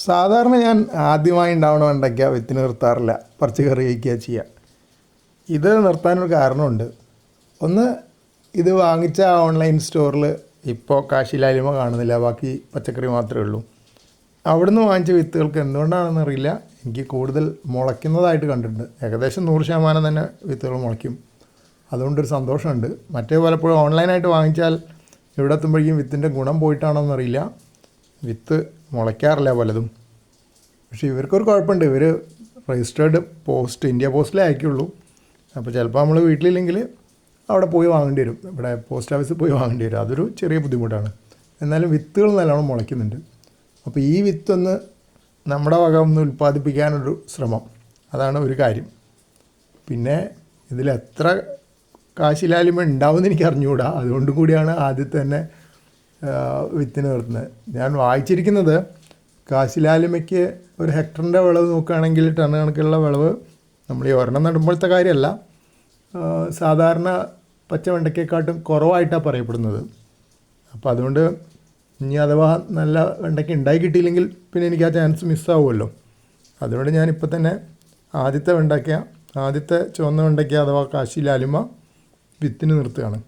സാധാരണ ഞാൻ ആദ്യമായി ഉണ്ടാവണ വെണ്ടയ്ക്ക വിത്തിന് നിർത്താറില്ല, പറിച്ച് കറി വയ്ക്കുക ചെയ്യുക. ഇത് നിർത്താനൊരു കാരണമുണ്ട്. ഒന്ന്, ഇത് വാങ്ങിച്ച ഓൺലൈൻ സ്റ്റോറിൽ ഇപ്പോൾ കാശിലായ്മ കാണുന്നില്ല, ബാക്കി പച്ചക്കറി മാത്രമേ ഉള്ളൂ. അവിടുന്ന് വാങ്ങിച്ച വിത്തുകൾക്ക് എന്തുകൊണ്ടാണെന്നറിയില്ല, എനിക്ക് കൂടുതൽ മുളയ്ക്കുന്നതായിട്ട് കണ്ടിട്ടുണ്ട്. ഏകദേശം 100% തന്നെ വിത്തുകൾ മുളയ്ക്കും. അതുകൊണ്ടൊരു സന്തോഷമുണ്ട്. മറ്റേ പലപ്പോഴും ഓൺലൈനായിട്ട് വാങ്ങിച്ചാൽ ഇവിടെ എത്തുമ്പോഴേക്കും വിത്തിൻ്റെ ഗുണം പോയിട്ടാണോയെന്നറിയില്ല, വിത്ത് മുളയ്ക്കാറില്ല പലതും. പക്ഷേ ഇവർക്കൊരു കുഴപ്പമുണ്ട്, ഇവർ രജിസ്റ്റേർഡ് പോസ്റ്റ്, ഇന്ത്യ പോസ്റ്റിലേ അയക്കുള്ളൂ. അപ്പോൾ ചിലപ്പോൾ നമ്മൾ വീട്ടിലില്ലെങ്കിൽ അവിടെ പോയി വാങ്ങേണ്ടി വരും, ഇവിടെ പോസ്റ്റ് ഓഫീസിൽ പോയി വാങ്ങേണ്ടി വരും. അതൊരു ചെറിയ ബുദ്ധിമുട്ടാണ്. എന്നാലും വിത്തുകൾ നല്ലോണം മുളയ്ക്കുന്നുണ്ട്. അപ്പോൾ ഈ വിത്തൊന്ന് നമ്മുടെ വക ഒന്ന് ഉൽപ്പാദിപ്പിക്കാനൊരു ശ്രമം, അതാണ് ഒരു കാര്യം. പിന്നെ ഇതിലെത്ര കാശിലായ്മ ഉണ്ടാവുമെന്ന് എനിക്ക് അറിഞ്ഞുകൂടാ, അതുകൊണ്ടും കൂടിയാണ് ആദ്യത്തെ തന്നെ വിത്തിന് നിർത്തുന്നത്. ഞാൻ വായിച്ചിരിക്കുന്നത് കാശിലായ്മയ്ക്ക് ഒരു ഹെക്ടറിൻ്റെ വിളവ് നോക്കുകയാണെങ്കിൽ ടൺ കണക്കുള്ള വിളവ് നമ്മൾ ഈ ഒരെണ്ണം നടുമ്പോഴത്തെ കാര്യമല്ല, സാധാരണ പച്ച വെണ്ടയ്ക്കക്കാട്ടും കുറവായിട്ടാണ് പറയപ്പെടുന്നത്. അപ്പോൾ അതുകൊണ്ട് ഇനി അഥവാ നല്ല വെണ്ടയ്ക്ക ഉണ്ടായി കിട്ടിയില്ലെങ്കിൽ പിന്നെ എനിക്ക് ആ ചാൻസ് മിസ്സാവുമല്ലോ. അതുകൊണ്ട് ഞാനിപ്പോൾ തന്നെ ആദ്യത്തെ ചുവന്ന വെണ്ടയ്ക്ക അഥവാ കാശിലായ്മ വിത്തിന് നിർത്തുകയാണ്.